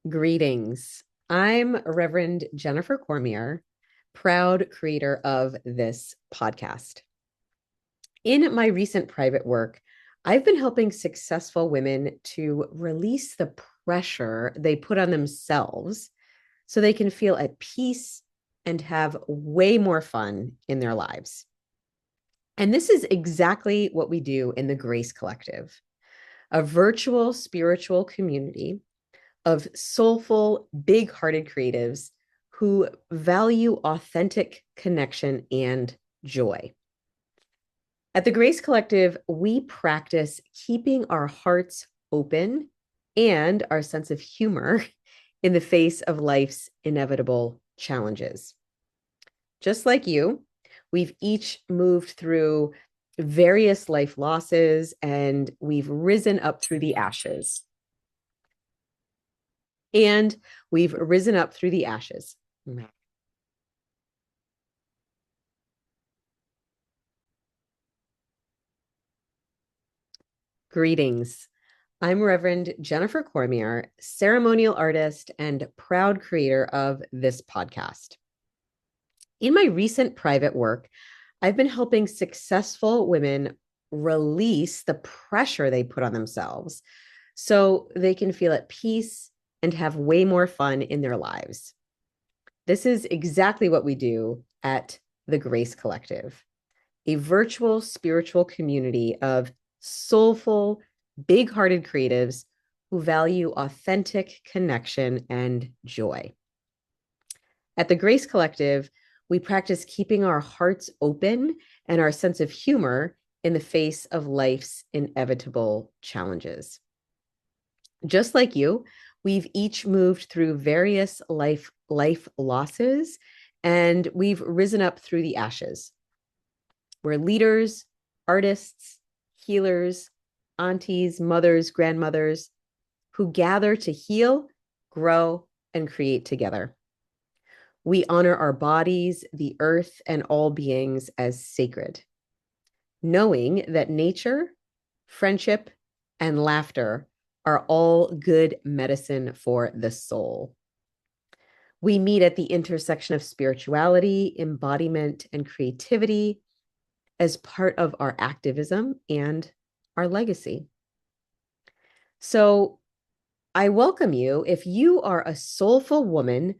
Greetings. I'm Reverend Jennifer Cormier, proud creator of this podcast. In my recent private work, I've been helping successful women to release the pressure they put on themselves so they can feel at peace and have way more fun in their lives. And this is exactly what we do in the Grace Collective, a virtual spiritual community of soulful, big hearted creatives who value authentic connection and joy. At the Grace Collective, we practice keeping our hearts open and our sense of humor in the face of life's inevitable challenges. Just like you, we've each moved through various life losses and we've risen up through the ashes. And we've risen up through the ashes. Greetings. I'm Reverend Jennifer Cormier, ceremonial artist and proud creator of this podcast. In my recent private work, I've been helping successful women release the pressure they put on themselves so they can feel at peace and have way more fun in their lives. This is exactly what we do at the Grace Collective, a virtual spiritual community of soulful, big hearted creatives who value authentic connection and joy. At the Grace Collective, we practice keeping our hearts open and our sense of humor in the face of life's inevitable challenges. Just like you, we've each moved through various life losses and we've risen up through the ashes. We're leaders, artists, healers, aunties, mothers, grandmothers who gather to heal, grow, and create together. We honor our bodies, the earth, and all beings as sacred, knowing that nature, friendship, and laughter are all good medicine for the soul. We meet at the intersection of spirituality, embodiment, and creativity as part of our activism and our legacy. So I welcome you if you are a soulful woman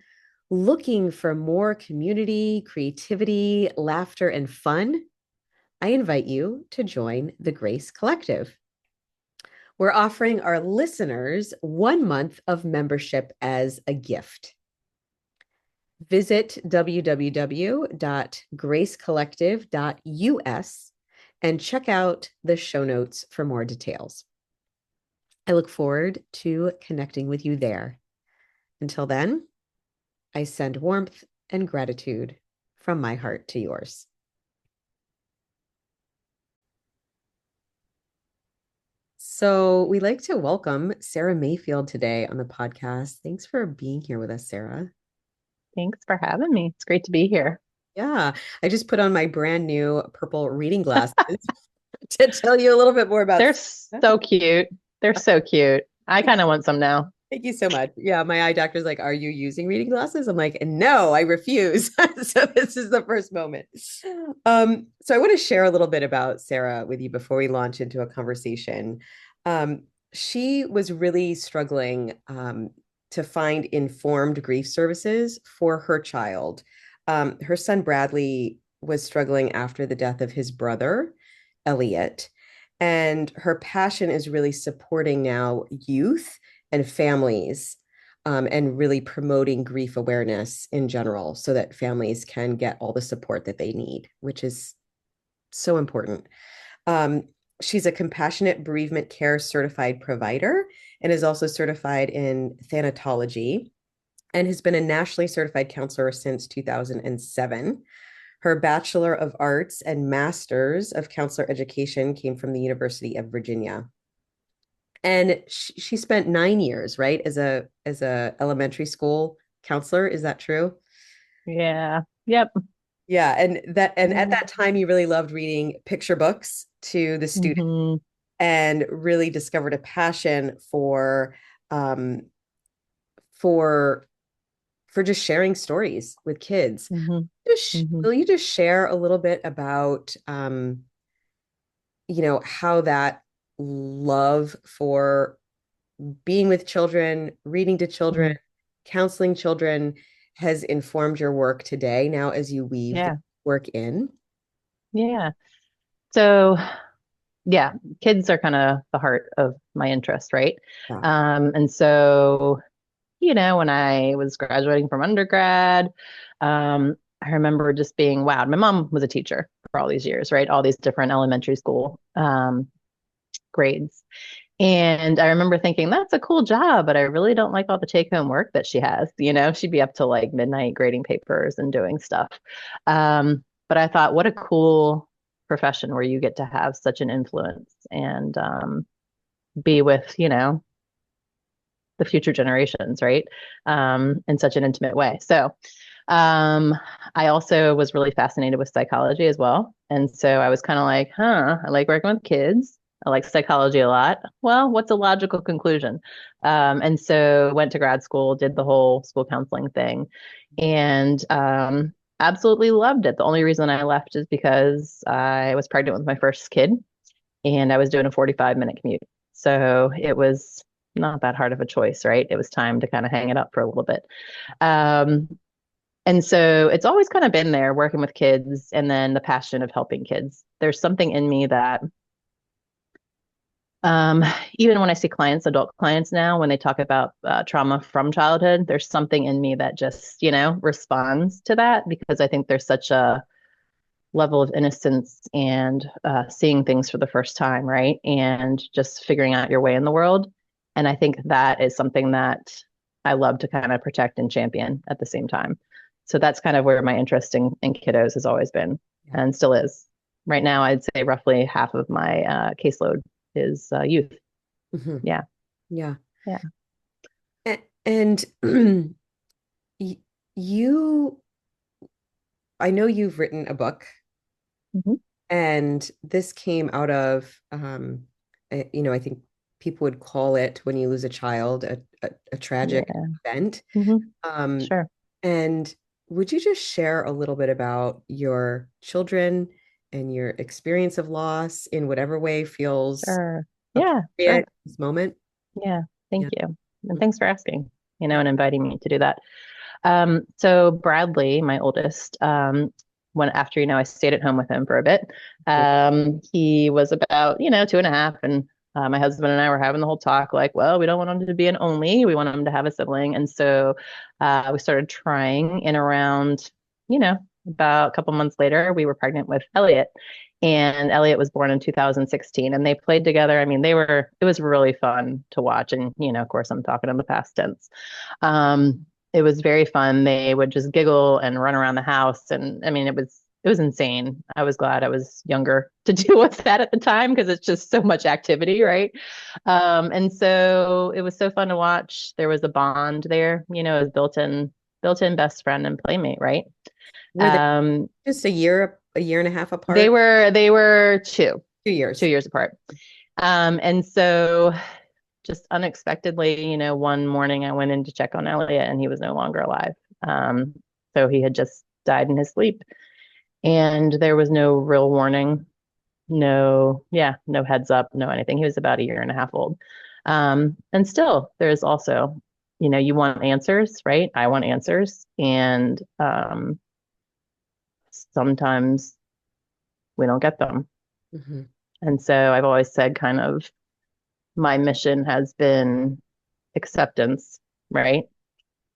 looking for more community, creativity, laughter, and fun. I invite you to join the Grace Collective. We're offering our listeners 1 month of membership as a gift. Visit www.gracecollective.us and check out the show notes for more details. I look forward to connecting with you there. Until then, I send warmth and gratitude from my heart to yours. So we'd like to welcome Sarah Mayfield today on the podcast. Thanks for being here with us, Sarah. Thanks for having me. It's great to be here. Yeah, I just put on my brand new purple reading glasses to tell you a little bit more about They're Sarah. so cute. They're so cute. I kind of want some now. Thank you so much. Yeah, my eye doctor's like, "Are you using reading glasses?" I'm like, "No, I refuse." So this is the first moment. So I want to share a little bit about Sarah with you before we launch into a conversation. Um, she was really struggling to find informed grief services for her child. Her son Bradley was struggling after the death of his brother, Elliot, and her passion is really supporting now youth and families and really promoting grief awareness in general so that families can get all the support that they need, which is so important. Um, she's a compassionate bereavement care certified provider and is also certified in thanatology and has been a nationally certified counselor since 2007. Her Bachelor of Arts and Masters of Counselor Education came from the University of Virginia. And she spent 9 years, right, as a elementary school counselor. Is that true? Yeah. Yep. Yeah, and at that time you really loved reading picture books to the students Hmm. and really discovered a passion um for just sharing stories with kids. Hmm. Hmm. Will you just share a little bit about how that love for being with children, reading to children, Hmm. counseling children has informed your work today now as you weave the Yeah. work in? Yeah. So yeah, kids are kind of the heart of my interest, right? Yeah. And so, when I was graduating from undergrad, I remember just being wowed. My mom was a teacher for all these years, right? All these different elementary school grades. And I remember thinking, that's a cool job, but I really don't like all the take home work that she has. She'd be up till like midnight grading papers and doing stuff. But I thought, what a cool profession where you get to have such an influence and be with, the future generations, right? In such an intimate way. So um, I also was really fascinated with psychology as well. And so I was kind of like, I like working with kids. I like psychology a lot. Well, what's a logical conclusion? And so went to grad school, did the whole school counseling thing, and absolutely loved it. The only reason I left is because I was pregnant with my first kid and I was doing a 45-minute commute. So it was not that hard of a choice, right? It was time to kind of hang it up for a little bit. Um, and so it's always kind of been there working with kids and then the passion of helping kids. There's something in me that um, even when I see clients, adult clients now, when they talk about trauma from childhood, there's something in me that just, responds to that because I think there's such a level of innocence and seeing things for the first time, right? And just figuring out your way in the world. And I think that is something that I love to kind of protect and champion at the same time. So that's kind of where my interest in kiddos has always been Yeah. and still is. Right now, I'd say roughly half of my caseload is youth. Mhm. Yeah. Yeah. Yeah. And y- you, I know you've written a book, Hmm. and this came out of, I think people would call it when you lose a child a tragic Yeah. event. Hmm. Um, Sure. and would you just share a little bit about your children and your experience of loss in whatever way feels Sure. Yeah. appropriate Sure. at this moment? Yeah. Thank Yeah. you. And thanks for asking, and inviting me to do that. So Bradley, my oldest, when after, I stayed at home with him for a bit. He was about, 2.5, and my husband and I were having the whole talk like, well, we don't want him to be an only, we want him to have a sibling. And so we started trying and around, about a couple months later, we were pregnant with Elliot. And Elliot was born in 2016 and they played together. I mean, it was really fun to watch. And, of course, I'm talking in the past tense. It was very fun. They would just giggle and run around the house. And I mean, it was insane. I was glad I was younger to deal with that at the time because it's just so much activity, right? And so it was so fun to watch. There was a bond there, it was built in best friend and playmate, right? Were they Um, just a year and a half they apart? were they were two, Two two years. years apart. And so just unexpectedly, one morning I went in to check on Elliot and he was no longer alive. Um, so he had just died in his sleep and there was no real warning, no heads up, no anything. He was about a year and a half old. And still, there's also, you want answers, right? I want answers. And sometimes we don't get them. Mhm. And so I've always said kind of my mission has been acceptance, right?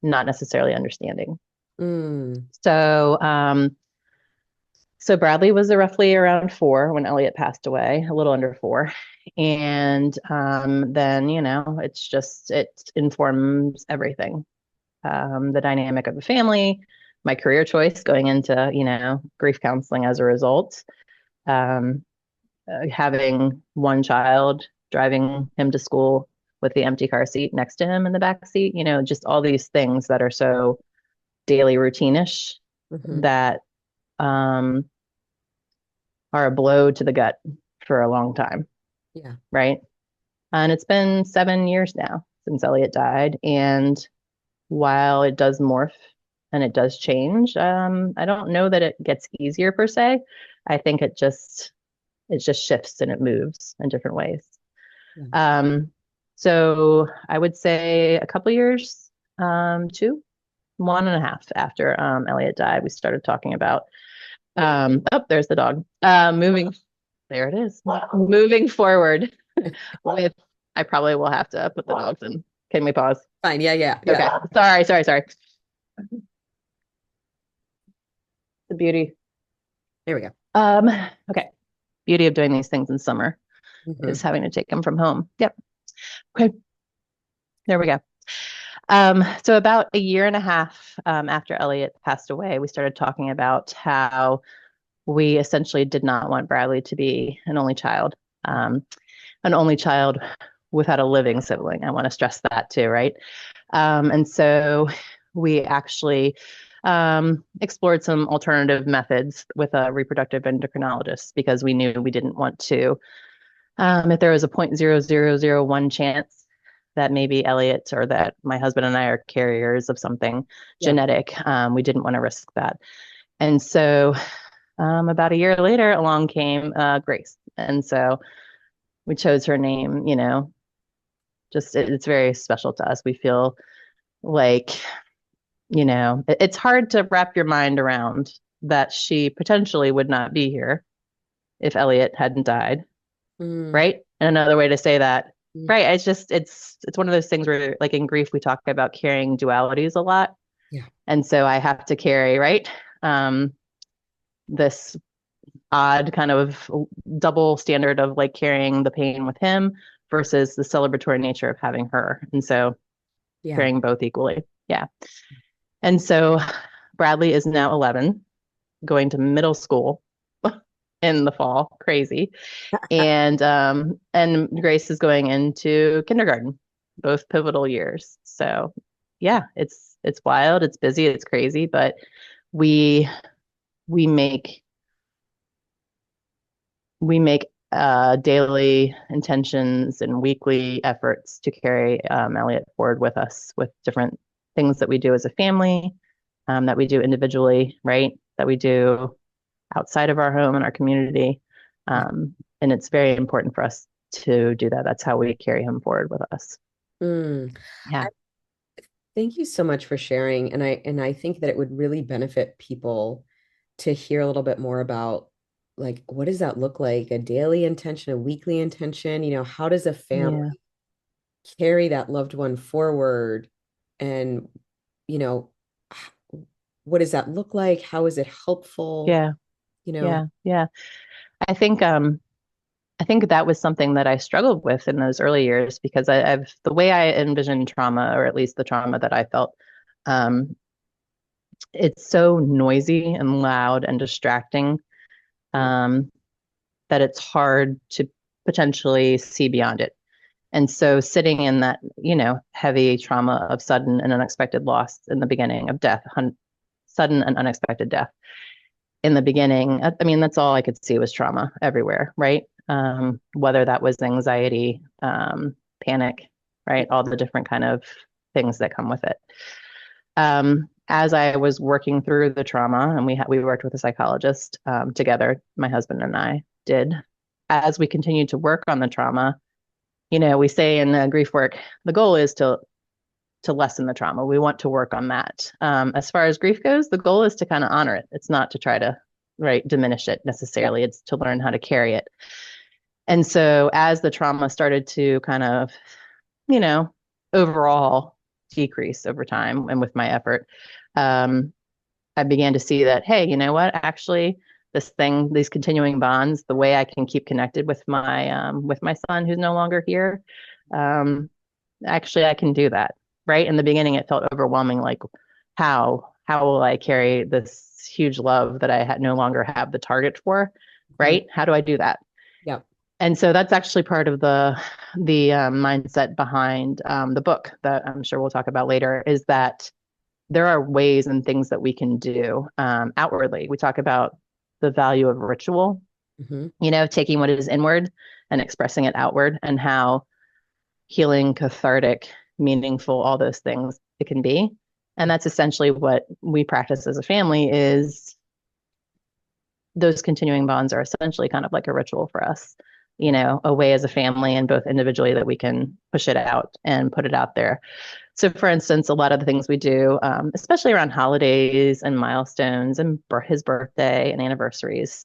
Not necessarily understanding. Mm. So, so Bradley was roughly around 4 when Elliot passed away, a little under 4. And then, it informs everything. The dynamic of the family, my career choice going into, grief counseling as a result, um, having one child, driving him to school with the empty car seat next to him in the back seat, just all these things that are so daily routine-ish Mhm. that um, are a blow to the gut for a long time, Yeah. right? And it's been 7 years now since Elliot died. And while it does morph and it does change, I don't know that it gets easier per se. I think it just shifts and it moves in different ways. Yeah. Um, so I would say a couple years, two, 1.5 after Elliot died, we started talking about oh, there's the dog. There it is. Moving forward with I probably will have to put the dogs in. Can we pause? Fine. Yeah, yeah, yeah. Okay. Sorry. The beauty. There we go. Um, okay. Beauty of doing these things in summer Mhm. is having to take them from home. Yep. Okay. There we go. So about a year and a half after Elliot passed away, we started talking about how we essentially did not want Bradley to be an only child without a living sibling. I want to stress that too, right? And so we actually explored some alternative methods with a reproductive endocrinologist because we knew we didn't want to. If there was a 0.0001 chance that maybe Elliot or that my husband and I are carriers of something Yeah. genetic, we didn't want to risk that. And so about a year later, along came Grace. And so we chose her name, just it's very special to us. We feel like, it's hard to wrap your mind around that she potentially would not be here if Elliot hadn't died, Mm, right? And another way to say that, mm, right? It's one of those things where like in grief we talk about carrying dualities a lot. yeah. And so I have to carry, right? This odd kind of double standard of like carrying the pain with him versus the celebratory nature of having her. And so Yeah. carrying both equally. Yeah. And so Bradley is now 11, going to middle school in the fall. Crazy. And Grace is going into kindergarten, both pivotal years. So yeah, it's wild, it's busy, it's crazy, but we we make we make daily intentions and weekly efforts to carry Elliot forward with us with different things that we do as a family, that we do individually, right? That we do outside of our home and our community. Yeah. And it's very important for us to do that. That's how we carry him forward with us. Mm. Yeah. Thank you so much for sharing. And I think that it would really benefit people to hear a little bit more about like what does that look like? A daily intention, a weekly intention, how does a family Yeah. carry that loved one forward? And, you know, h- what does that look like? How is it helpful? Yeah. You know, Yeah. Yeah. I think um I think that was something that I struggled with in those early years because I've the way I envisioned trauma, or at least the trauma that I felt, um, it's so noisy and loud and distracting, mm, um, that it's hard to potentially see beyond it. And so sitting in that, heavy trauma of sudden and unexpected loss in the beginning of death, sudden and unexpected death in the beginning, I mean, that's all I could see was trauma everywhere, right? Whether that was anxiety, panic, right? All the different kind of things that come with it. As I was working through the trauma, and we worked with a psychologist together, my husband and I did. As we continued to work on the trauma, we say in grief work, the goal is to lessen the trauma. We want to work on that. As far as grief goes, the goal is to kind of honor it. It's not to try to diminish it yeah. necessarily. It's to learn how to carry it. And so as the trauma started to kind of, you know, overall decrease over time and with my effort, um, I began to see that, hey, you know what? Actually, these continuing bonds, the way I can keep connected with my son who's no longer here, um, actually I can do that. Right. In the beginning, it felt overwhelming. Like, how will I carry this huge love that I no longer have the target for? Mhm. Right. How do I do that? Yeah. And so that's actually part of the mindset behind the book that I'm sure we'll talk about later. Is that there are ways and things that we can do outwardly. We talk about the value of ritual, Hmm. taking what is inward and expressing it outward, and how healing, cathartic, meaningful, all those things it can be. And Yeah. that's essentially what we practice as a family is those continuing bonds are essentially kind of like a ritual for us, a way as a family and both individually that we can push it out and put it out there. So, for instance, a lot of the things we do, especially around holidays and milestones and his birthday and anniversaries,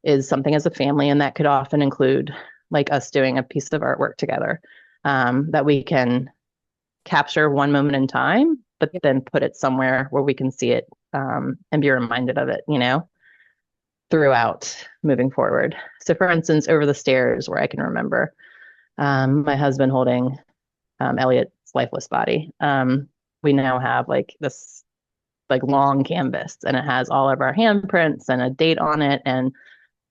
is something as a family. And that could often include like us doing a piece of artwork together that we can capture one moment in time, but Yeah. then put it somewhere where we can see it and be reminded of it, throughout moving forward. So, for instance, over the stairs, where I can remember my husband holding Elliot's lifeless body, we now have like this like long canvas, and it has all of our handprints and a date on it, and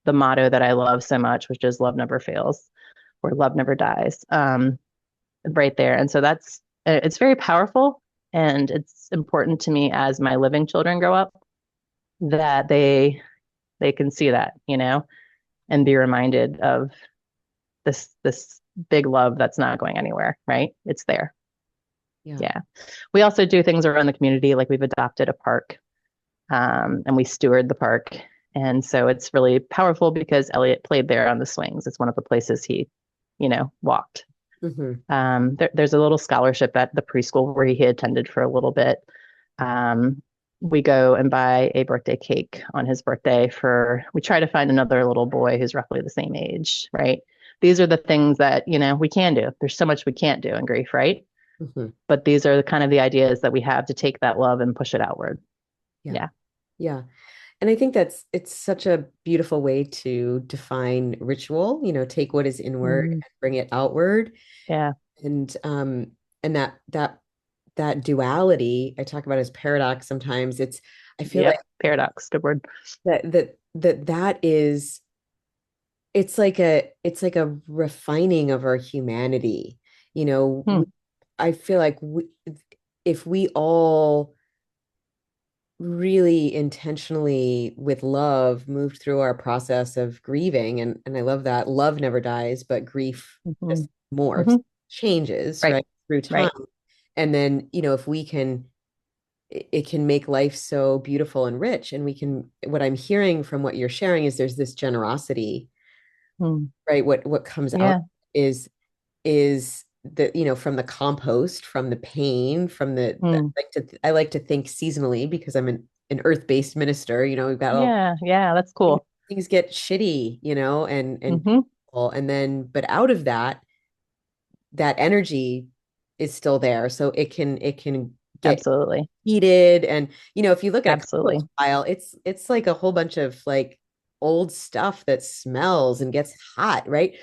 the motto that I love so much, which is "Love never fails" or "Love never dies," right there. And so it's very powerful, and it's important to me as my living children grow up that they can see that, and be reminded of this big love that's not going anywhere, right? It's there. Yeah. Yeah. We also do things around the community, like we've adopted a park, and we steward the park. And so it's really powerful because Elliot played there on the swings. It's one of the places he, walked. Hmm. There's a little scholarship at the preschool where he attended for a little bit. Um, we go and buy a birthday cake on his birthday we try to find another little boy who's roughly the same age, right? These are the things that, we can do. There's so much we can't do in grief, right? Hmm. But these are the kind of the ideas that we have to take that love and push it outward. Yeah. Yeah. Yeah. And I think it's such a beautiful way to define ritual, take what is inward Mm, and bring it outward. yeah. And and that duality I talk about as paradox sometimes. I feel like Yep. Paradox. Good word. that is it's like a refining of our humanity. You know, Hmm. we, I feel like if we all really intentionally with love moved through our process of grieving, and I love that love never dies, but grief Hmm. just morphs, Hmm. changes, Right. right, through time. Right. And then, if we can it can make life so beautiful and rich. And what I'm hearing from what you're sharing is there's this generosity, Hmm. right? What comes out Yeah. is the, from the compost, from the pain, from Hmm. I like to think seasonally because I'm an earth-based minister. We've got all Yeah. Yeah. That's things, cool. things get shitty, and Hmm. painful, and then but out of that energy is still there, so it can get Absolutely. heated. And if you look at a compost Absolutely. pile, it's like a whole bunch of like old stuff that smells and gets hot, right?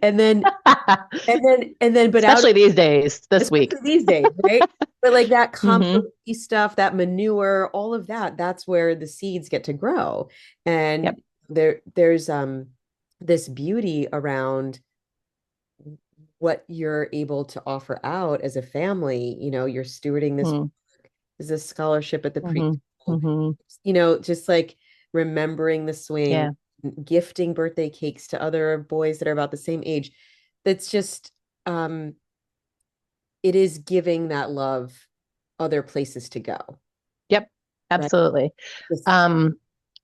and then but out, Especially these days, this week. especially these days, right? But like that Hmm. composty stuff, that manure, all of that's where the seeds get to grow. Yep. And there's this beauty around what you're able to offer out as a family. You're stewarding this Hmm. as a scholarship at the Hmm. preschool, Hmm. just like remembering the swing, Yeah. gifting birthday cakes to other boys that are about the same age. That's just um it is giving that love other places to go, Yep. right? Absolutely. Just Um,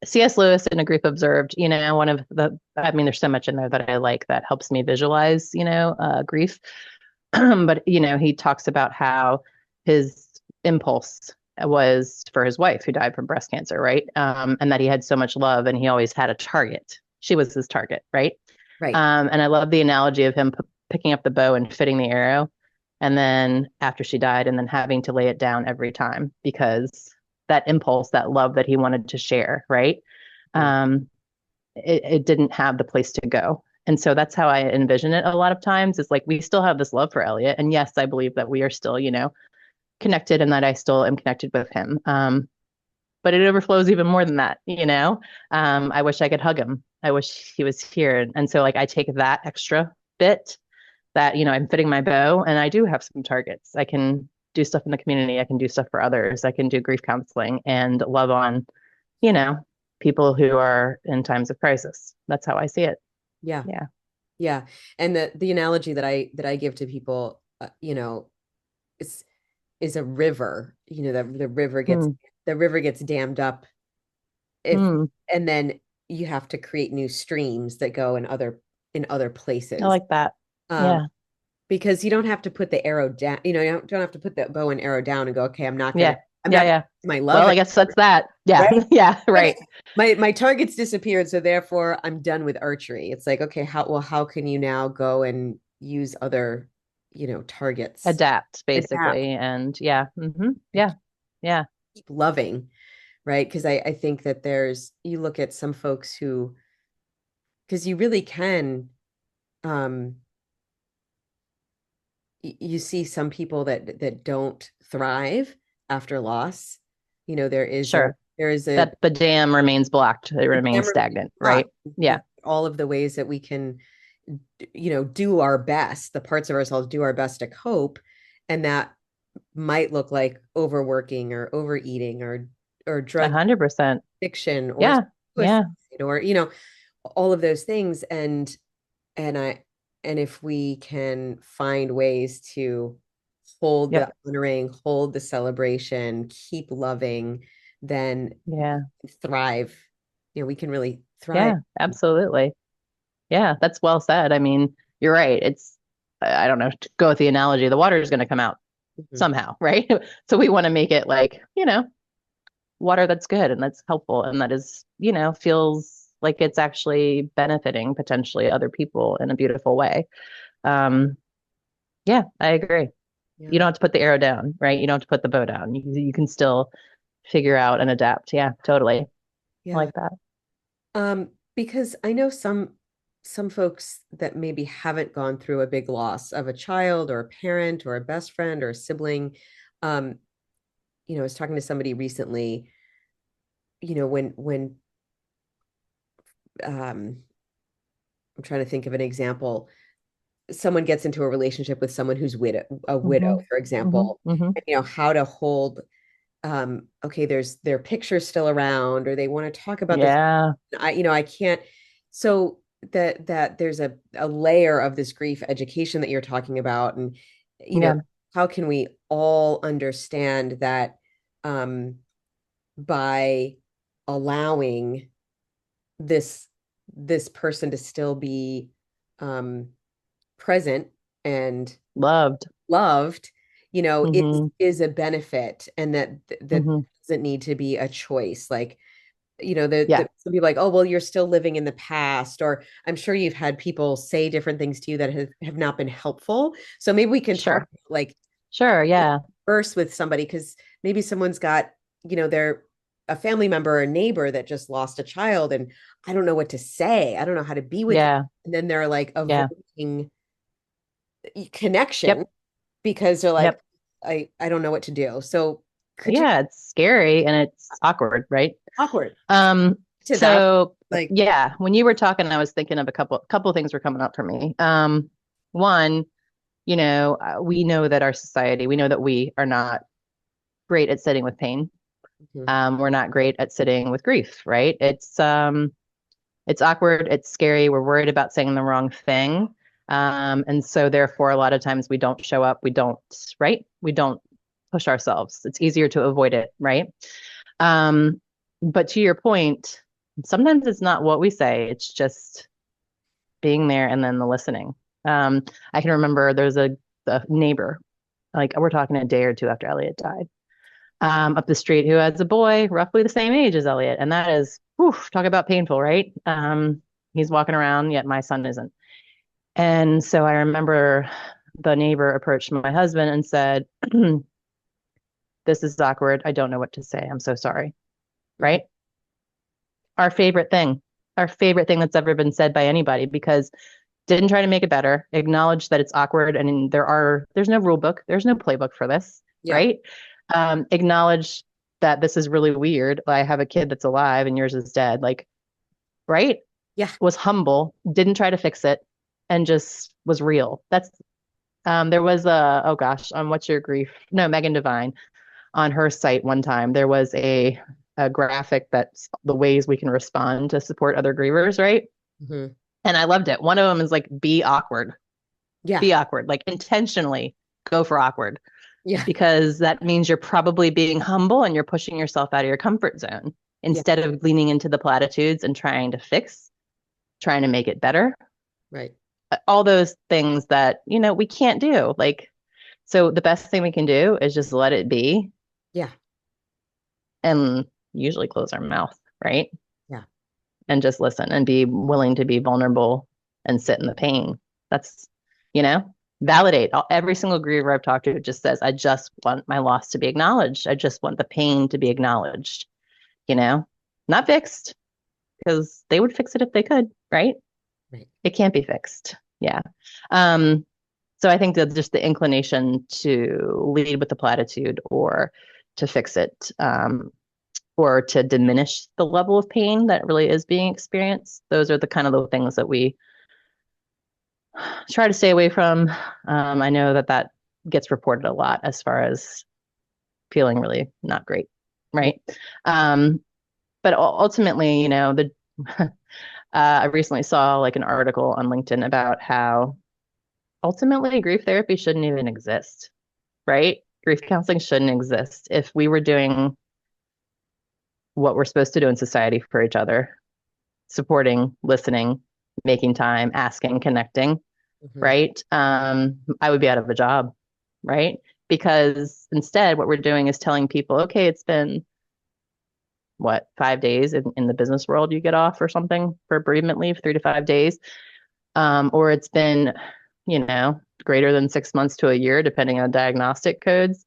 C.S. Lewis in A Grief Observed, one of I mean, there's so much in there that I like that helps me visualize, grief. But, he talks about how his impulse was for his wife who died from breast cancer, right? And that he had so much love and he always had a target. She was his target, right? right. And I love the analogy of him picking up the bow and fitting the arrow. And then after she died, and then having to lay it down every time because that impulse, that love that he wanted to share, right? Yeah. Um, it didn't have the place to go. And so that's how I envision it a lot of times. Is like we still have this love for Elliot. And yes, I believe that we are still, connected and that I still am connected with him. But it overflows even more than that. I wish I could hug him. I wish he was here. And so like I take that extra bit that, I'm fitting my bow and I do have some targets. I can do stuff in the community. I can do stuff for others. I can do grief counseling and love on, you know, people who are in times of crisis. That's how I see it. Yeah. Yeah. Yeah. And the analogy that I give to people, is a river. The river gets Hmm. dammed up if Hmm. and then you have to create new streams that go in other I places. like that. Um, Yeah. because you don't have to put the arrow down, you don't have to put the bow and arrow down and go, okay, Yeah. I'm Yeah. not gonna Yeah. my love Well, I it, guess that's that. Yeah. right? Yeah. Right. My target's disappeared, so therefore I'm done with archery. It's like, okay, how can you now go and use other, targets, Adapt adapt, basically. And yeah. and Yeah. Yeah. keep loving, right? Because I think that you look at some folks who, because you really can, um, you see some people that don't thrive after loss. There is a Sure. there is a That the dam remains blocked. It the remains camera stagnant, block. right? Yeah. All of the ways that we can, do our best, the parts of ourselves do our best to cope, and that might look like overworking or overeating or A drug 100%. addiction or Yeah. suicide Yeah. or all of those things. And I and if we can find ways to hold the Yep. honoring, hold the celebration, keep loving, then Yeah. thrive. We can really thrive. Yeah. Absolutely. Yeah. That's well said. I mean, you're right. I don't know, to go with the analogy, the water is going to come out Mhm. somehow, right? So we want to make it like, water that's good and that's helpful and that is, feels like it's actually benefiting potentially other people in a beautiful way. Um, yeah, I agree. You Yeah. don't have to put the arrow down, right? You don't have to put the bow down. You can still figure out and adapt. Yeah, totally. I Yeah. like that. Because I know some folks that maybe haven't gone through a big loss of a child or a parent or a best friend or a sibling. Um, I was talking to somebody recently, when um I'm trying to think of an example. Someone gets into a relationship with someone who's a widow, Hmm. for Hmm. example, Hmm. and, how to hold, okay, there's their picture still around, or they want to talk about this. Yeah. I can't. So that there's a layer of this grief education that you're talking about, and Yeah. how can we all understand that, um, by allowing this person to still be, um, present and Loved. loved, Hmm. is a benefit, and that Hmm. doesn't need to be a choice. Like, Yeah. some people are like, oh, well, you're still living in the past, or I'm sure you've had people say different things to you that have not been helpful. So maybe we can talk Sure. about, like, Sure. Yeah. first with somebody, because maybe someone's got, they're a family member or a neighbor that just lost a child, and I don't know what to say. I don't know how to be with them. Yeah. And then they're like Yeah. avoiding connection Yep. because they're like, Yep. I don't know what to do. So could you Yeah. It's scary and it's awkward, right? awkward Um, to that? so Like, yeah, when you were talking, I was thinking of a couple things were coming up for me. One, we know that our society, we know that we are not great at sitting with pain. mhm, We're not great at sitting with grief, right? It's awkward, it's scary, we're worried about saying the wrong thing. And so therefore a lot of times we don't show up, we don't, right? We don't push ourselves. It's easier to avoid it, right? Um, but to your point, sometimes it's not what we say, it's just being there and then the listening. I can remember there's a neighbor, like we're talking a day or two after Elliot died, up the street who has a boy roughly the same age as Elliot. And that is, whew, talk about painful, right? He's walking around, yet my son isn't. And so I remember the neighbor approached my husband and said, this is awkward. I don't know what to say. I'm so sorry. mhm. Right? Our favorite thing, our favorite thing that's ever been said by anybody, because didn't try to make it better, acknowledge that it's awkward. And there's no rule book, there's no playbook for this, Yeah, right? Acknowledge that this is really weird. I have a kid that's alive and yours is dead. Like, right? yeah. Was humble, didn't try to fix it, and just was real. There was oh gosh, on What's Your Grief? No, Megan Devine on her site one time. There was a graphic that's the ways we can respond to support other grievers, right? Mhm. And I loved it. One of them is like, be awkward, Yeah, be awkward, like intentionally go for awkward. Yeah. because that means you're probably being humble and you're pushing yourself out of your comfort zone Yeah. instead of leaning into the platitudes and trying to fix, trying to make it better. Right. All those things that, we can't do. Like, so the best thing we can do is just let it be Yeah. and usually close our mouth, right? Yeah. And just listen and be willing to be vulnerable and sit in the pain. That's, you know, validate. Every single griever I've talked to just says, I just want my loss to be acknowledged. I just want the pain to be acknowledged, you know, not fixed because they would fix it if they could, right? Right. It can't be fixed. Yeah. Um, so I think that just the inclination to lead with the platitude or to fix it, or to diminish the level of pain that really is being experienced. Those are the kind of the things that we try to stay away from. I know that that gets reported a lot as far as feeling really not great, Yeah. right? Um, but ultimately, the I recently saw like an article on LinkedIn about how ultimately grief therapy shouldn't even exist, right? Grief counseling shouldn't exist. If we were doing what we're supposed to do in society for each other, supporting, listening, making time, asking, connecting, Hmm. right? I would be out of a job, right? Because instead, what we're doing is telling people, okay, it's been what, 5 days in the business world you get off or something for bereavement leave, 3 to 5 days. Or it's been, greater than 6 months to a year, depending on diagnostic codes.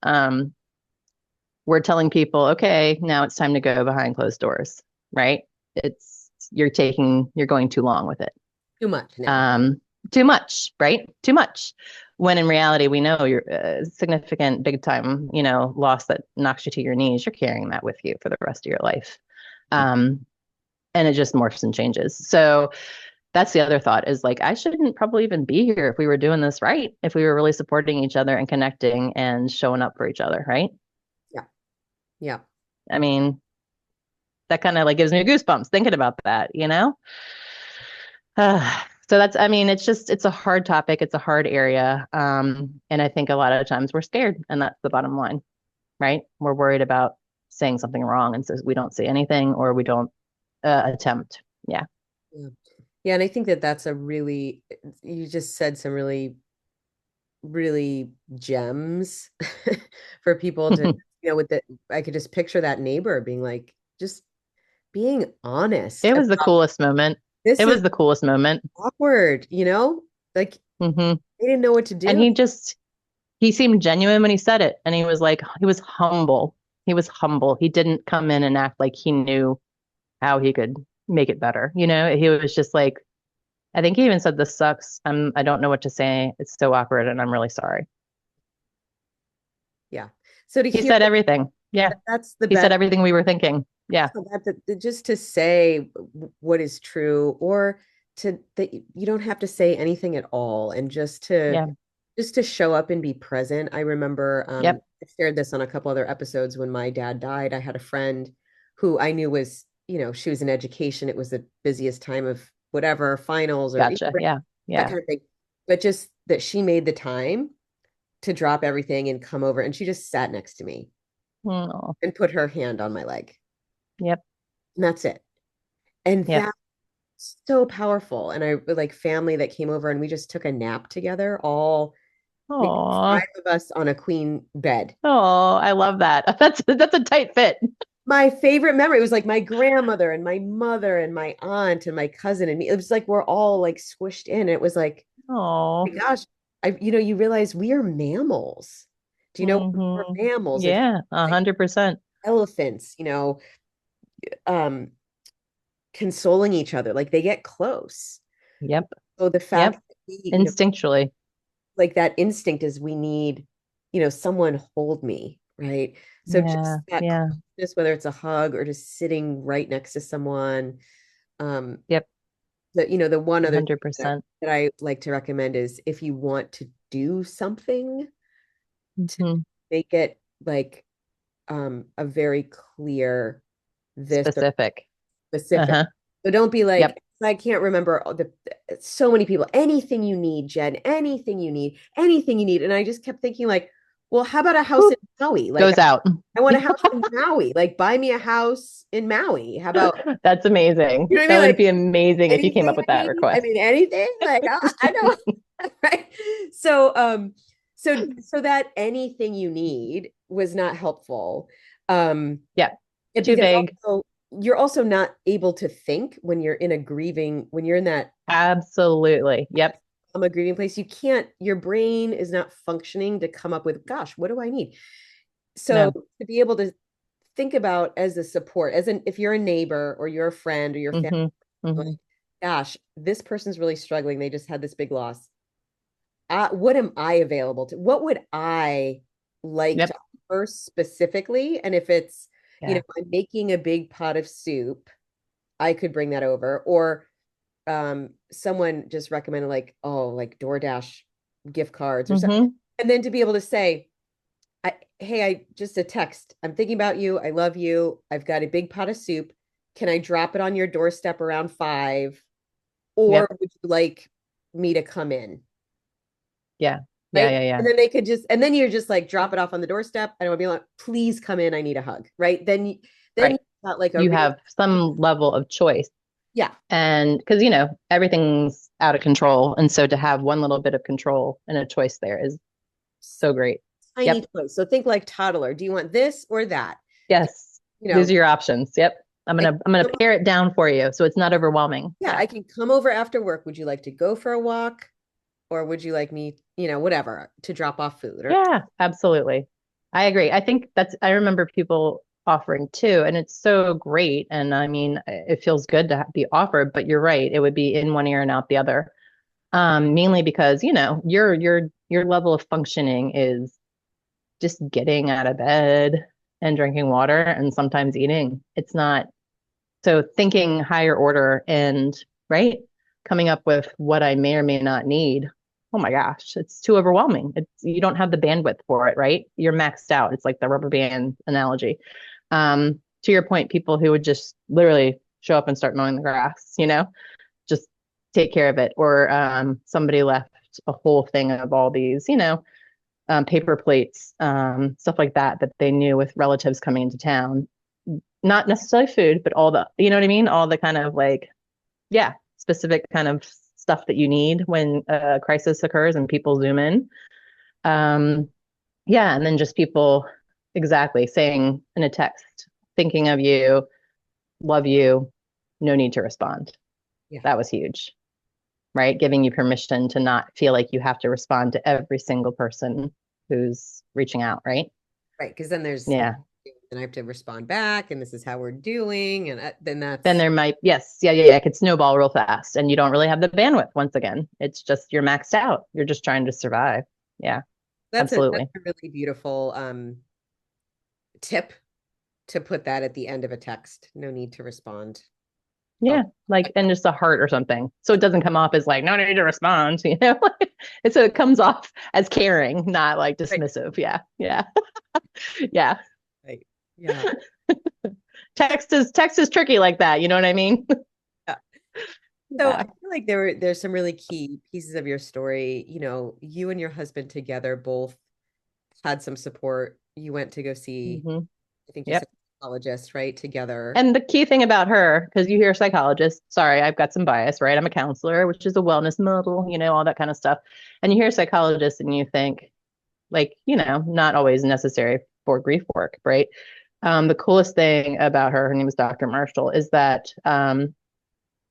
We're telling people, okay, now it's time to go behind closed doors, right? You're going too long with it. Too much now. Um, Too much, right? Too much. When in reality, we know you're significant, big time, loss that knocks you to your knees. You're carrying that with you for the rest of your life. Yeah. Um, and it just morphs and changes. So that's the other thought is like, I shouldn't probably even be here if we were doing this right, if we were really supporting each other and connecting and showing up for each other, right? Yeah. Yeah. I mean, that kind of like gives me goosebumps thinking about that, you know? So that's, I mean, it's a hard topic. It's a hard area. And I think a lot of times we're scared, and that's the bottom line, right? We're worried about saying something wrong. And so we don't say anything or we don't attempt. Yeah. Yeah. Yeah. And I think that that's a really, you just said some really, really gems for people to, with the, I could just picture that neighbor being like, just being honest It was the about coolest moment. this It is was the coolest moment. awkward, like Hmm. they didn't know what to And do. he seemed genuine when he said it. And he was like, he was humble. He was humble. He didn't come in and act like he knew how he could make it better. He was just like, I think he even said, this sucks. I don't know what to say. It's so awkward and I'm really sorry. Yeah. So to He hear said everything. Yeah. that's the He said best. everything we were thinking. Yeah. So just to say what is true, or to that you don't have to say anything at all, and Yeah. just to show up and be present. I remember Yep. I shared this on a couple other episodes. When my dad died, I had a friend who I knew was, she was in education. It was the busiest time of whatever finals or Gotcha. Yeah. that Yeah. kind of thing. But just that she made the time to drop everything and come over, and she just sat next to me Oh, and put her hand on my leg. yep. And that's it. And Yep. that's so powerful. And I like family that came over and we just took a nap together, all maybe Oh, five of us on a queen bed. oh, I love that. That's a tight fit. My favorite memory was like my grandmother and my mother and my aunt and my cousin and me. It was like we're all like squished in. It was like, oh Oh. my gosh, you realize we are mammals. Do you know we're Hmm. mammals? If Yeah, a like 100%. elephants, um, consoling each other, like they get close. Yep. So the fact Yep. that we, Instinctually. like that instinct is we need, someone hold me, right? So just Yeah. that Yeah. closeness, whether it's a hug or just sitting right next to someone. Um, Yep. the one other thing that, 100%. that I like to recommend is if you want to do something, to Hmm. make it like a very clear this or Specific. specific. Uh-huh. So don't be Yep. like, I can't remember so many people, anything you need, Jen, anything you need, anything you need. And I just kept thinking like, Well, how about a house in Whoop, Maui? Like goes out. I want a house in Maui. Like buy me a house in Maui. How about, That's amazing. you know what I That mean? would Like be amazing if you came up anything with I that need. I request. mean, anything. Like I know, right? So, so that anything you need was not helpful. Um, Yeah, too because vague. also you're also not able to think when you're in a grieving, when you're in that Absolutely. Yep. a grieving place. You can't. Your brain is not functioning to come up with, gosh, what do I need? So No. to be able to think about as a support, as an if you're a neighbor or you're a friend or your family, Hmm. like, Hmm. gosh, this person's really struggling. They just had this big loss. What am I available to? What would I like to Yep. offer specifically? And if it's, Yeah. I'm making a big pot of soup, I could bring that over. Or someone just recommended like, oh, like DoorDash gift cards or something. Hmm. And then to be able to say, hey, I just a text. I'm thinking about you. I love you. I've got a big pot of soup. Can I drop it on your doorstep around 5? Or Yep. would you like me to come in? Yeah. Yeah. Right. Yeah. Yeah. And then they could just, and then you're just like, drop it off on the doorstep. And I would be like, please come in. I need a hug. Right. Then you Right. got like a You real, have some level of choice. yeah, And because, everything's out of control. And so to have one little bit of control and a choice there is so great. tiny Yep. toys. So think like toddler. Do you want this or that? Yes. You These know, are your options. Yep. I'm I, gonna I'm gonna pare it down for you so it's not overwhelming. yeah, Yeah. I can come over after work. Would you like to go for a walk? Or would you like me, whatever, to drop off food? Or Yeah, absolutely. I agree. I think I remember people offering too, and it's so great. And I mean, it feels good to be offered, but you're right. It would be in one ear and out the other. Mainly because, your level of functioning is just getting out of bed and drinking water and sometimes eating. It's not so thinking higher order and right, coming up with what I may or may not need. Oh my gosh, it's too overwhelming. You don't have the bandwidth for it, right? You're maxed out. It's like the rubber band analogy. To your point, people who would just literally show up and start mowing the grass, just take care of it. Or somebody left a whole thing of all these, paper plates, stuff like that, that they knew with relatives coming into town. Not necessarily food, but all the, you know what I mean? All the kind of like, yeah, specific kind of stuff that you need when a crisis occurs and people zoom in. Um, yeah, and then just people exactly saying in a text, thinking of you, love you, no need to respond. yeah, That was huge, right? Giving you permission to not feel like you have to respond to every single person who's reaching out, right? right. Because then there's, Yeah. then I have to respond back, and this is how we're doing. And then Then that's there might, yes, yeah, yeah, yeah, it could snowball real fast and you don't really have the bandwidth once again. It's just you're maxed out. You're just trying to survive. Yeah, that's absolutely. a really beautiful tip to put that at the end of a text. No need to respond. Oh, Yeah, like, and just a heart or something. So it doesn't come off as like, no need to respond, you know? And so it comes off as caring, not like right, dismissive. Yeah, yeah, yeah. right. Yeah. Text is tricky like that. You know what I mean? Yeah. So I Yeah. feel like there's some really key pieces of your story. You and your husband together both had some support. You went to go see, Hmm. I think you said Yep. psychologist, right? Together. And the key thing about her, because you hear psychologist, sorry, I've got some bias, right? I'm a counselor, which is a wellness model, all that kind of stuff. And you hear psychologist and you think, like, not always necessary for grief work, right? The coolest thing about her name is Dr. Marshall, is that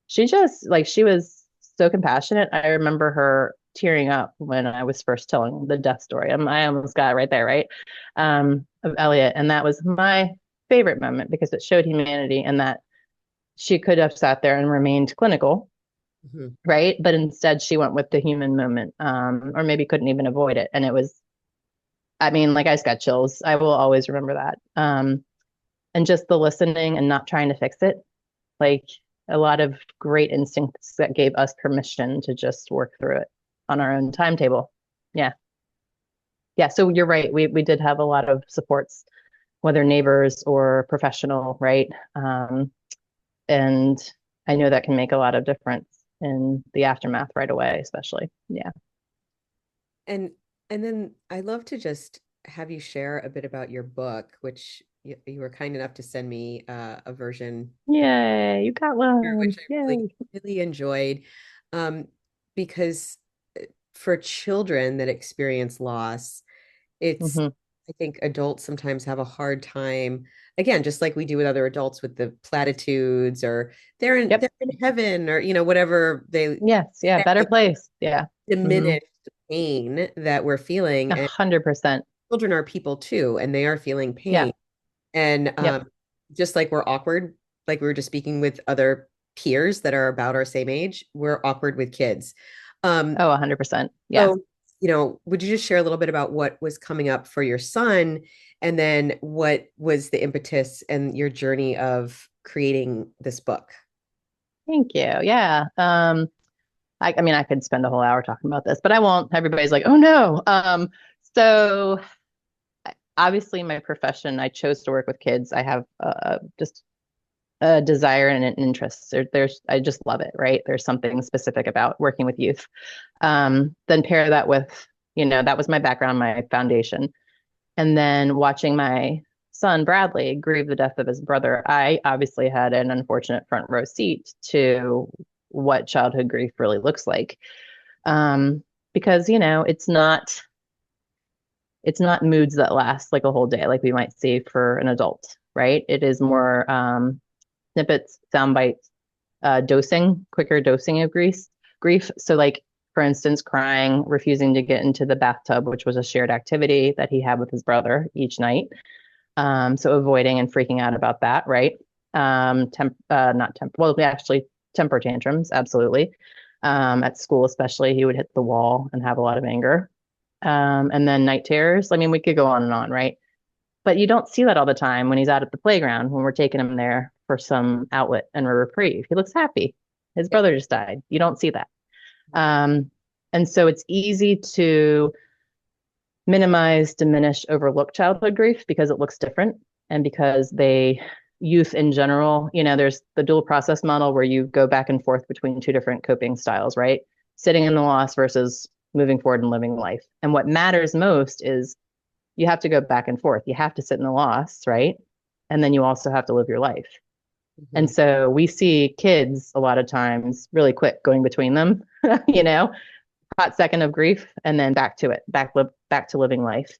she just like she was so compassionate. I remember her tearing up when I was first telling the death story. I almost got it right there, right? Of Elliot. And that was my favorite moment because it showed humanity and that she could have sat there and remained clinical, Mhm. right? But instead she went with the human moment, or maybe couldn't even avoid it. And it was, I mean, like I just got chills. I will always remember that. And just the listening and not trying to fix it, like a lot of great instincts that gave us permission to just work through it on our own timetable. Yeah. Yeah. So you're right. We did have a lot of supports, whether neighbors or professional, right? And I know that can make a lot of difference in the aftermath right away, especially. Yeah. And and then I love to just have you share a bit about your book, which you were kind enough to send me a version Yay, you got here, which one. I really, Yay. really enjoyed. Um, because for children that experience loss, it's, Hmm. I think adults sometimes have a hard time, again, just like we do with other adults with the platitudes or they're Yep. in heaven or, whatever they Yes. Yeah. Better say, place. Yeah. Hmm. diminish the pain that we're feeling. A And 100%. children are people too, and they are feeling Yeah. pain. And Yep. just like we're awkward, like we were just speaking with other peers that are about our same age, we're awkward with kids. Um, Oh, 100%. Yeah. so, would you just share a little bit about what was coming up for your son, and then what was the impetus and your journey of creating this book? Thank you. Yeah. I mean, I could spend a whole hour talking about this, but I won't. Everybody's like, oh no. So obviously my profession, I chose to work with kids. I have just a desire and an interest. I just love it, right? There's something specific about working with youth. Then pair that with, that was my background, my foundation. And then watching my son, Bradley, grieve the death of his brother, I obviously had an unfortunate front row seat to what childhood grief really looks like. Because, it's not moods that last like a whole day, like we might see for an adult, right? It is more snippets, sound bites, quicker dosing of grief. So like, for instance, crying, refusing to get into the bathtub, which was a shared activity that he had with his brother each night. So avoiding and freaking out about that, right? Not temp, well, actually temper tantrums, absolutely. At school, especially, he would hit the wall and have a lot of anger. And then night terrors. I mean, we could go on and on, right? But you don't see that all the time when he's out at the playground, when we're taking him there for some outlet and a reprieve. He looks happy. His Yeah. brother just died. You don't see that. Um, and so it's easy to minimize, diminish, overlook childhood grief because it looks different and because youth in general, there's the dual process model where you go back and forth between two different coping styles, right? Sitting in the loss versus moving forward and living life. And what matters most is you have to go back and forth. You have to sit in the loss, right? And then you also have to live your life. And Mhm. so we see kids a lot of times really quick going between them, you know, hot second of grief and then back to it, back to living life.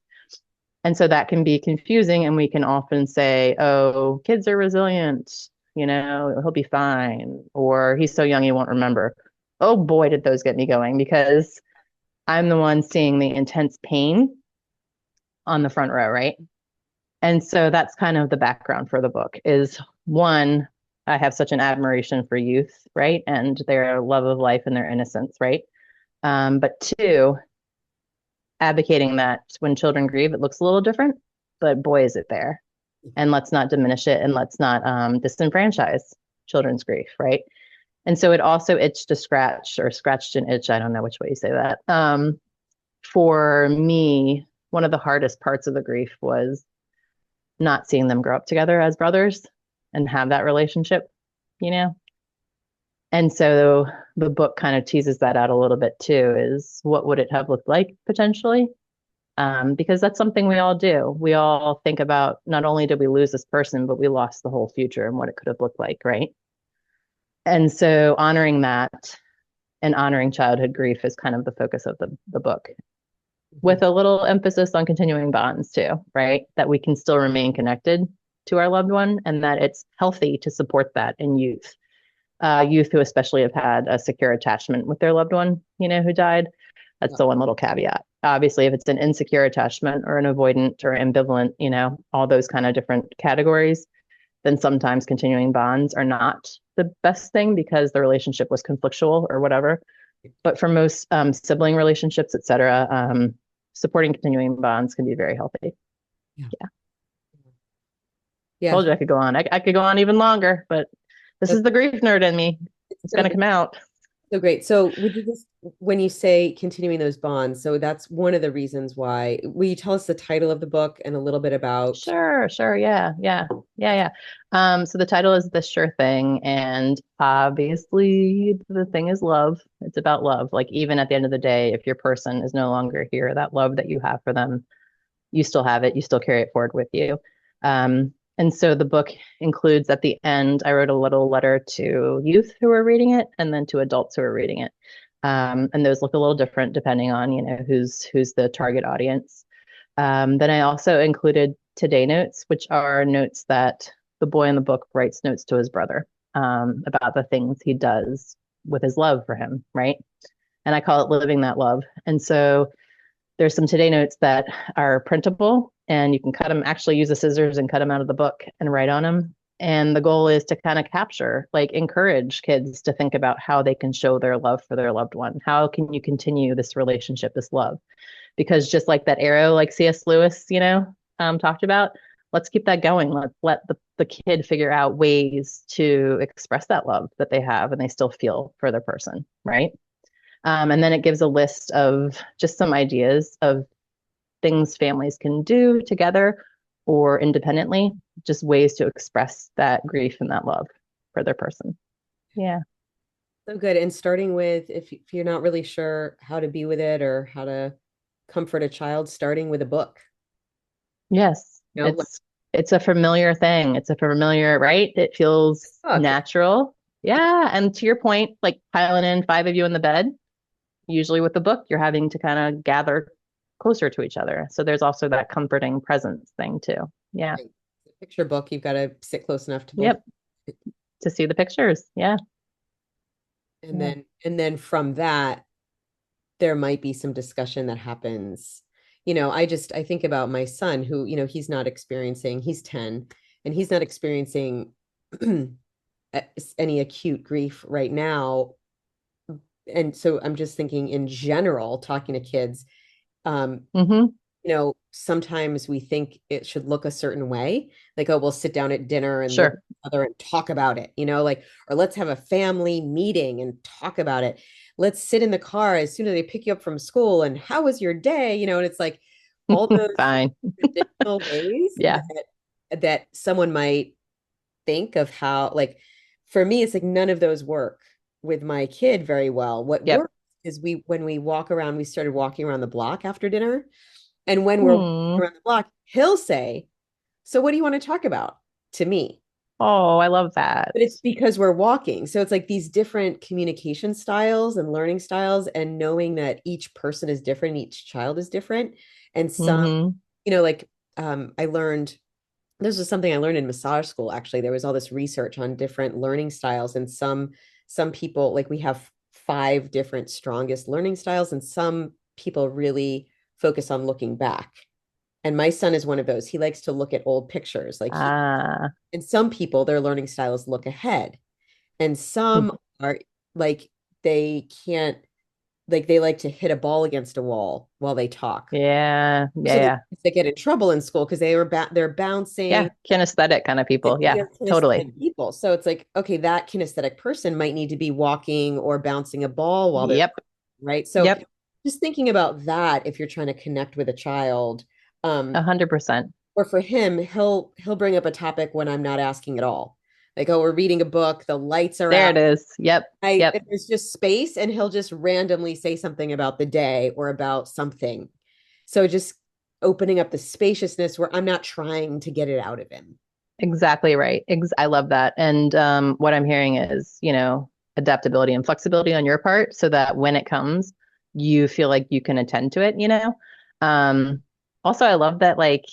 And so that can be confusing. And we can often say, oh, kids are resilient, he'll be fine. Or he's so young, he won't remember. Oh boy, did those get me going because I'm the one seeing the intense pain on the front row, right? And so that's kind of the background for the book is one, I have such an admiration for youth, right? And their love of life and their innocence, right? But two, advocating that when children grieve, it looks a little different, but boy, is it there. And let's not diminish it and let's not disenfranchise children's grief, right? And so it also itched a scratch or scratched an itch. I don't know which way you say that. For me, one of the hardest parts of the grief was not seeing them grow up together as brothers and have that relationship, you know? And so the book kind of teases that out a little bit too, is what would it have looked like potentially? Because that's something we all do. We all think about not only did we lose this person, but we lost the whole future and what it could have looked like, right? And so honoring that and honoring childhood grief is kind of the focus of the book, Mhm. with a little emphasis on continuing bonds too, right? That we can still remain connected to our loved one and that it's healthy to support that in youth. Youth who especially have had a secure attachment with their loved one, who died. That's Yeah. the one little caveat. Obviously, if it's an insecure attachment or an avoidant or ambivalent, all those kind of different categories, then sometimes continuing bonds are not the best thing because the relationship was conflictual or whatever. But for most sibling relationships, et cetera, supporting continuing bonds can be very healthy. Yeah. Yeah. Yeah. Told you I could go on. I could go on even longer, but this is That's the grief nerd in me. It's so going to come out. So great. So would you just, when you say continuing those bonds, so that's one of the reasons why, will you tell us the title of the book and a little bit about, Sure. Yeah, yeah, yeah, yeah. So the title is The Sure Thing, and obviously the thing is love. It's about love. Like even at the end of the day, if your person is no longer here, that love that you have for them you still have it, you still carry it forward with you. And so the book includes at the end, I wrote a little letter to youth who are reading it and then to adults who are reading it. And those look a little different depending on, who's the target audience. Then I also included today notes, which are notes that the boy in the book writes notes to his brother about the things he does with his love for him, right? And I call it living that love. And so there's some today notes that are printable and you can cut them, actually use the scissors and cut them out of the book and write on them. And the goal is to kind of capture, like encourage kids to think about how they can show their love for their loved one. How can you continue this relationship, this love? Because just like that arrow, like C.S. Lewis, talked about, let's keep that going. Let's let the kid figure out ways to express that love that they have and they still feel for their person, right? And then it gives a list of just some ideas of things families can do together or independently, just ways to express that grief and that love for their person. Yeah. So good. And starting with, if you're not really sure how to be with it or how to comfort a child, starting with a book. Yes. You know, like It's a familiar thing. It's a familiar, right? It feels a book. natural. Yeah. And to your point, like piling in five of you in the bed, usually with the book, you're having to kind of gather closer to each other. So there's also that comforting presence thing too. Yeah. Right. Picture book, you've got to sit close enough to both. Yep. To see the pictures. Yeah. And Yeah. then from that, there might be some discussion that happens. I think about my son who, he's 10 and he's not experiencing any acute grief right now. And so I'm just thinking in general, talking to kids, um, Mm-hmm. sometimes we think it should look a certain way. Like, oh, we'll sit down at dinner and look at Sure. each other and talk about it, like, or let's have a family meeting and talk about it. Let's sit in the car as soon as they pick you up from school and how was your day? And it's like all those Fine. traditional ways Yeah. that someone might think of how, like, for me, it's like none of those work with my kid very well. What Yep. works is when we walk around, we started walking around the block after dinner. And when we're walking Hmm. around the block, he'll say, "So what do you want to talk about?" to me. Oh, I love that. But it's because we're walking. So it's like these different communication styles and learning styles, and knowing that each person is different, each child is different. And some, Mm-hmm. like, I learned this was something I learned in massage school, actually. There was all this research on different learning styles, and some people, like, we have five different strongest learning styles, and some people really focus on looking back. And my son is one of those. He likes to look at old pictures. Ah. And some people, their learning style is look ahead. And some are like, they can't, like, they like to hit a ball against a wall while they talk. Yeah. Yeah. So Yeah. they get in trouble in school because they're bouncing. Yeah. Kinesthetic kind of people. Yeah. They're Totally. kinesthetic people. So it's like, okay, that kinesthetic person might need to be walking or bouncing a ball while they're, Yep. right. So Yep. just thinking about that, if you're trying to connect with a child, 100%. or for him, he'll bring up a topic when I'm not asking at all. Like, oh, we're reading a book, the lights are There out. it is. Yep. Yep. There's just space, and he'll just randomly say something about the day or about something. So just opening up the spaciousness where I'm not trying to get it out of him. Exactly right. I love that. And what I'm hearing is, adaptability and flexibility on your part so that when it comes, you feel like you can attend to it. Um, Also, I love that, like,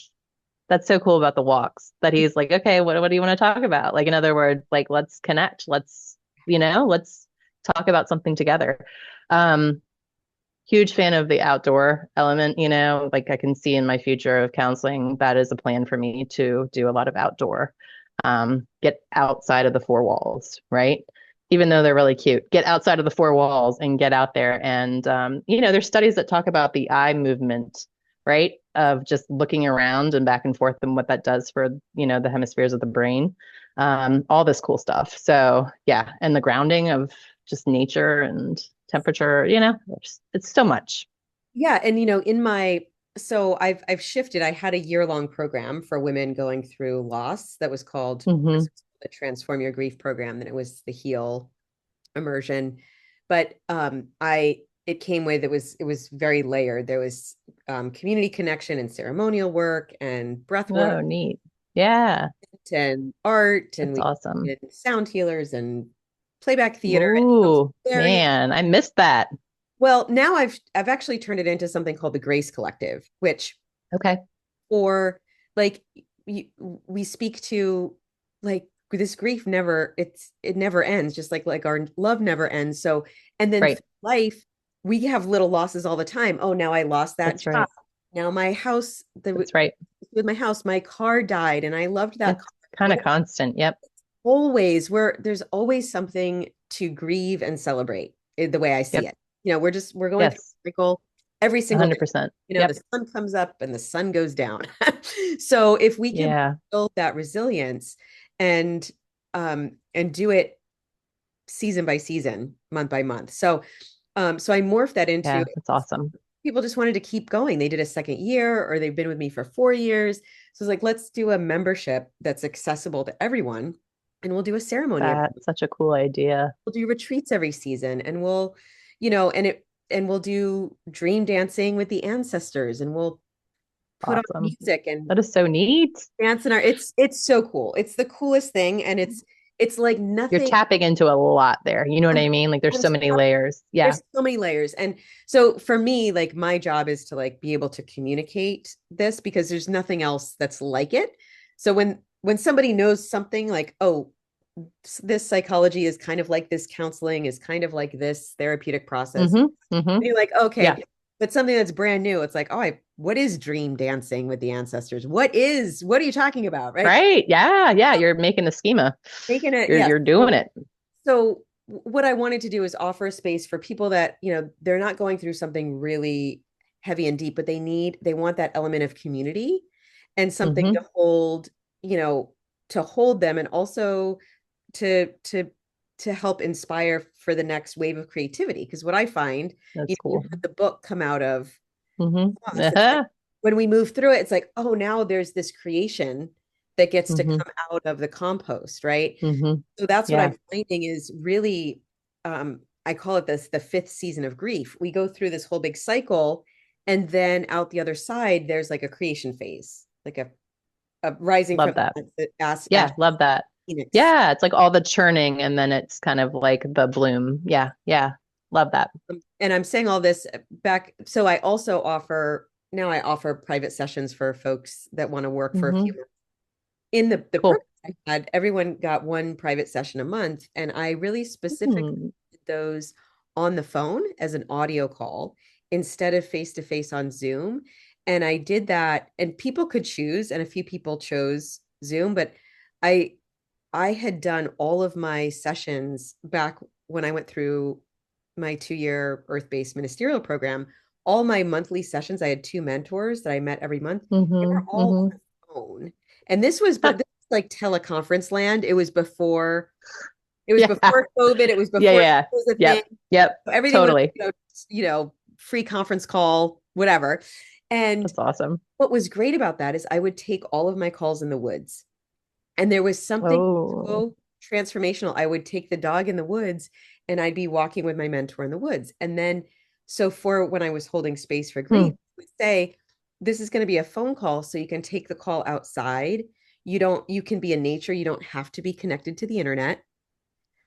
that's so cool about the walks that he's like, okay, what do you want to talk about? Like, in other words, like, let's connect. Let's talk about something together. Um, Huge fan of the outdoor element, like I can see in my future of counseling, that is a plan for me to do a lot of outdoor, get outside of the four walls, right? Even though they're really cute, get outside of the four walls and get out there. And, there's studies that talk about the eye movement, right? Of just looking around and back and forth and what that does for, the hemispheres of the brain, all this cool stuff. So yeah. And the grounding of just nature and temperature, it's so much. Yeah, and in my so I've shifted. I had a year-long program for women going through loss that was called Hmm. the Transform Your Grief program, then it was the Heal immersion. But I it came with it was very layered. There was community connection and ceremonial work and breath work Oh, neat. Yeah, and art, and that's we awesome. did sound healers and playback theater. It was Ooh, very man, I missed that. well. Now I've actually turned it into something called the Grace Collective, which Okay, or like we speak to like this grief never it never ends, just like our love never ends. So and then right. through life we have little losses all the time. Oh, now I lost that That's job. right. Now my house That's right. with my house, my car died and I loved that car. It's kind What of constant. Yep. always where there's always something to grieve and celebrate, the way I see Yep. it. We're going through Yes. a cycle every single day. 100%. The Yep. sun comes up and the sun goes down. So if we can Yeah. build that resilience and do it season by season, month by month. So I morphed that into Yeah. That's awesome. people just wanted to keep going. They did a second year or they've been with me for 4 years. So it's like, let's do a membership that's accessible to everyone. And we'll do a ceremony. That's such a cool idea. We'll do retreats every season and and we'll do dream dancing with the ancestors and we'll put on Awesome. music and That is so neat. dance in our it's so cool. It's the coolest thing and it's like You're nothing. tapping into a lot there. You know what I'm, I mean? Like there's I'm so many layers. Yeah. there's so many layers. And so for me, like my job is to like be able to communicate this because there's nothing else that's like it. So when somebody knows something like, oh, this psychology is kind of like this counseling is kind of like this therapeutic process. Mm-hmm. Mm-hmm. And you're like, Yeah. okay, but something that's brand new, it's like, what is dream dancing with the ancestors? What are you talking about? Right. Right. Yeah. Yeah. You're making the schema. Making it, You're yes. you're doing it. So what I wanted to do is offer a space for people that, they're not going through something really heavy and deep, but they want that element of community and something Mm-hmm. you know, to hold them and also to to to help inspire for the next wave of creativity. Because what I find, That's you cool. had the book come out of Mm-hmm. us. It's like Uh-huh. when we move through it, it's like, oh, now there's this creation that gets to Mm-hmm. come out of the compost, right? Mm-hmm. So that's what Yeah. I'm finding is really, I call it the fifth season of grief. We go through this whole big cycle, and then out the other side, there's like a creation phase, like a rising from Love that. the ash Yeah. Love that. phoenix. Yeah. It's like all the churning and then it's kind of like the bloom. Yeah. Yeah. Love that. And I'm saying all this back. So I also offer private sessions for folks that want to work for a few Mm-hmm. months. In the Cool. program I had, everyone got one private session a month, and I really specifically Hmm. did those on the phone as an audio call instead of face to face on Zoom. And I did that, and people could choose, and a few people chose Zoom, but I I had done all of my sessions back when I went through my 2 year earth-based ministerial program. All my monthly sessions, I had two mentors that I met every month. They were Mm-hmm. all on Mm-hmm. the phone. And but this was like teleconference land. It was Yeah. before COVID. It was Yeah. before Yeah. it was a thing. Yep. Yep. Everything was, Totally. free conference call, whatever. And That's awesome. what was great about that is I would take all of my calls in the woods. And there was something Oh. so transformational. I would take the dog in the woods and I'd be walking with my mentor in the woods. And then, so for when I was holding space for grief, Hmm. I would say, this is going to be a phone call. So you can take the call outside. You can be in nature. You don't have to be connected to the internet.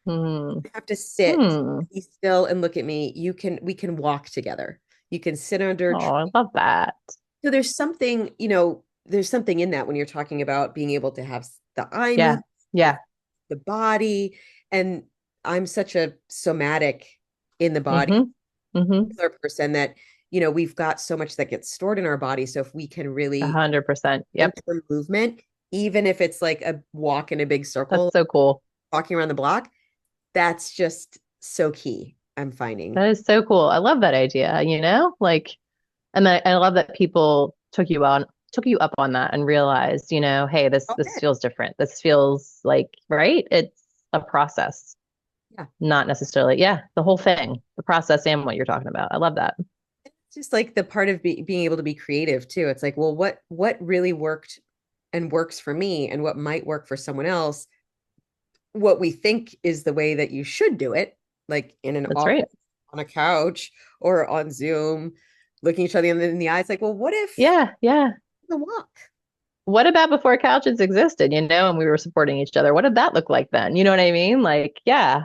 Hmm. You have to sit, Hmm. be still and look at me. We can walk together. You can sit under a Oh, tree. I love that. So there's something in that when you're talking about being able to have the eye Yeah. movement, Yeah. the body. And I'm such a somatic in the body Mm-hmm. Mm-hmm. person that, we've got so much that gets stored in our body. So if we can really 100%. Yep. enter movement, even if it's like a walk in a big That's circle, so cool. walking around the block, that's just so key, I'm finding. That is so cool. I love that idea, like, and I love that people took you up on that and realized, hey, this Okay. feels different. This feels like, right? It's a process, Yeah. not necessarily, yeah, the whole thing, the process and what you're talking about. I love that. It's just like the part of being able to be creative too. It's like, well, what really worked and works for me and what might work for someone else, what we think is the way that you should do it, like in an That's right. office. on a couch or on Zoom, looking each other in the eyes, like, well, what if Yeah, yeah. the walk? What about before couches existed, and we were supporting each other? What did that look like then? You know what I mean? Like, yeah,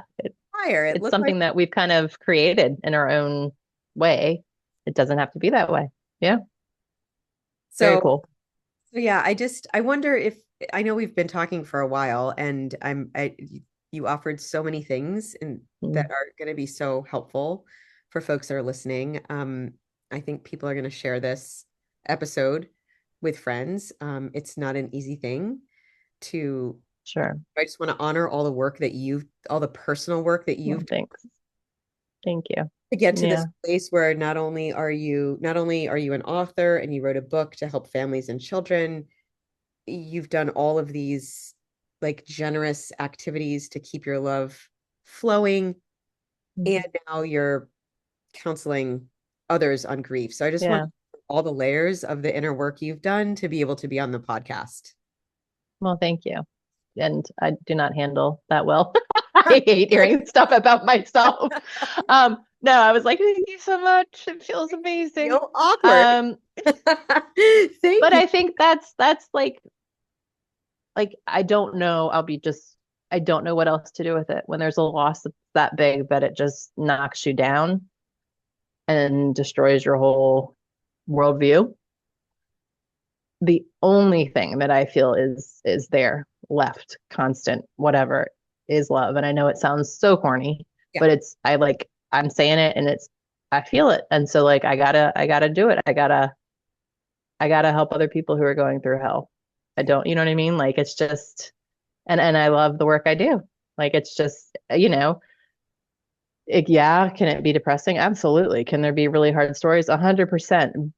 Fire. It it's looked like something that we've kind of created in our own way. It doesn't have to be that way. Yeah, very so. cool. So yeah, I wonder if I know we've been talking for a while, and you offered so many things and that Mm, are going to be so helpful for folks that are listening. I think people are going to share this episode with friends. It's not an easy thing to. sure. I just want to honor all the work that all the personal work that Well, you've thanks. Thank you. to get to this Yeah, place where not only are you an author and you wrote a book to help families and children, you've done all of these like generous activities to keep your love flowing, mm, and now you're counseling others on grief. So I just want yeah. all the layers of the inner work you've done to be able to be on the podcast. Well, thank you. And I do not handle that well. I hate hearing stuff about myself. No, I was like, thank you so much. It feels amazing. Feel awkward. Um, Thank but you. I think that's like I don't know. I don't know what else to do with it when there's a loss that's that big that it just knocks you down and destroys your whole worldview. The only thing that I feel is there left, constant, whatever, is love. And I know it sounds so corny, Yeah. but I'm saying it and I feel it. And so like I gotta do it. I gotta help other people who are going through hell. I Yeah. don't, you know what I mean? Like it's just and I love the work I do. Like it's just, yeah, can it be depressing? Absolutely. Can there be really hard stories? 100%.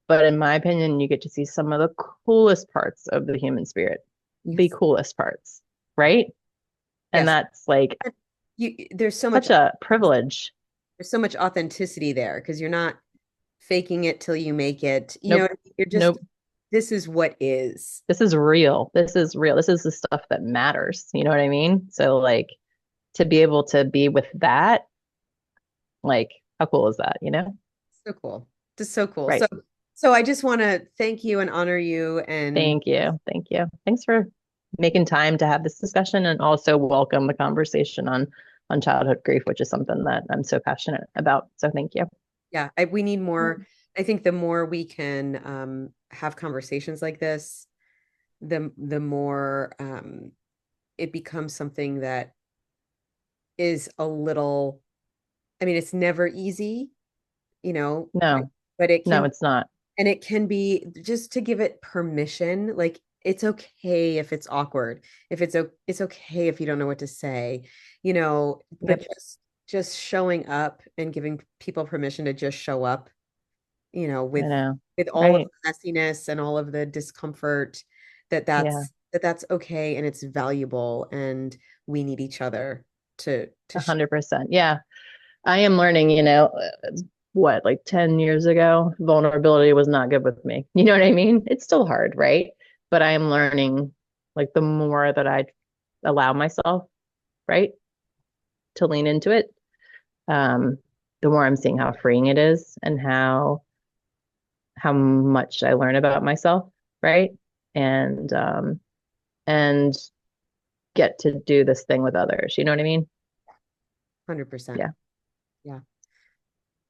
But in my opinion, you get to see some of the coolest parts of the human spirit, the Yes. coolest parts, right? And Yes. that's like There's so much such a privilege. authenticity there because you're not faking it till you make it. You know Nope. what I mean? You're just, Nope. this is what is. This is real. This is real. This is the stuff that matters. You know what I mean? So like to be able to be with that, like how cool is that, you know? So cool. Just so cool. Right. So I just want to thank you and honor you and Thank you. Thank you. Thanks for making time to have this discussion and also welcome the conversation on childhood grief, which is something that I'm so passionate about. So thank you. yeah, we need more. I think the more we can have conversations like this, the more it becomes something that is a little, I mean, it's never easy, you know, No, but it no, can, it's not. and it can be just to give it permission. Like it's okay if it's awkward, if it's okay if you don't know what to say, but Yep. just showing up and giving people permission to just show up, I know. with all of Right. the messiness and all of the discomfort, Yeah. that's okay and it's valuable and we need each other to 100%. Yeah. I am learning, what, like 10 years ago, vulnerability was not good with me. You know what I mean? It's still hard, right? But I am learning like the more that I allow myself, right, to lean into it, um, the more I'm seeing how freeing it is and how much I learn about myself, right? And get to do this thing with others. You know what I mean? 100%. Yeah. Yeah.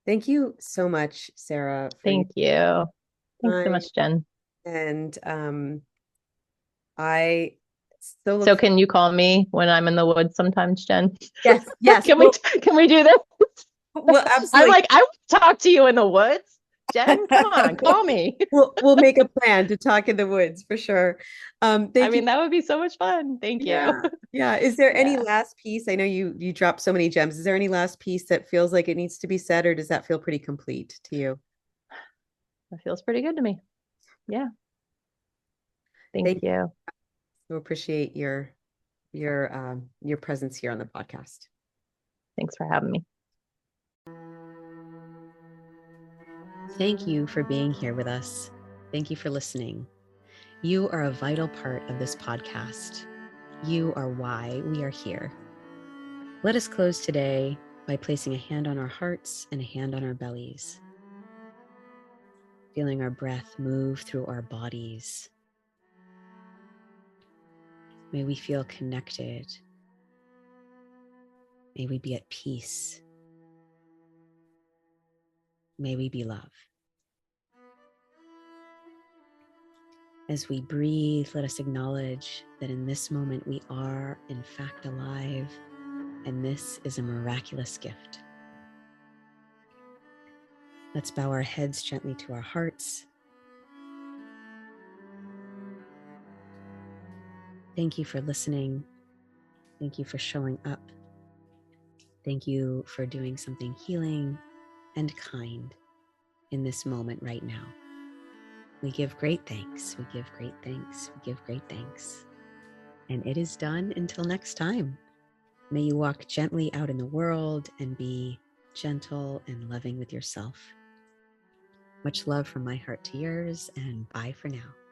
Thank you so much, Sarah, for your Thank you. Thanks so time. much, Jen. And I still look So forward. can you call me when I'm in the woods sometimes, Jen? Yes, yes. Can we can we do this? We'll I'm absolutely like, I want to talk to you in the woods. Jen, come on, call me. we'll make a plan to talk in the woods for sure. I Thank you. mean, that would be so much fun. Thank you. Yeah. Yeah. Is there any Yeah, last piece? I know you dropped so many gems. Is there any last piece that feels like it needs to be said, or does that feel pretty complete to you? that feels pretty good to me. Yeah, thank Thank you. you. Appreciate your presence here on the podcast. Thanks for having me. Thank you for being here with us. Thank you for listening. You are a vital part of this podcast. You are why we are here. Let us close today by placing a hand on our hearts and a hand on our bellies, feeling our breath move through our bodies. May we feel connected. May we be at peace. May we be love. As we breathe, let us acknowledge that in this moment we are, in fact, alive, and this is a miraculous gift. Let's bow our heads gently to our hearts. Thank you for listening. Thank you for showing up. Thank you for doing something healing and kind in this moment right now. We give great thanks. We give great thanks. We give great thanks. And it is done until next time. May you walk gently out in the world and be gentle and loving with yourself. Much love from my heart to yours, and bye for now.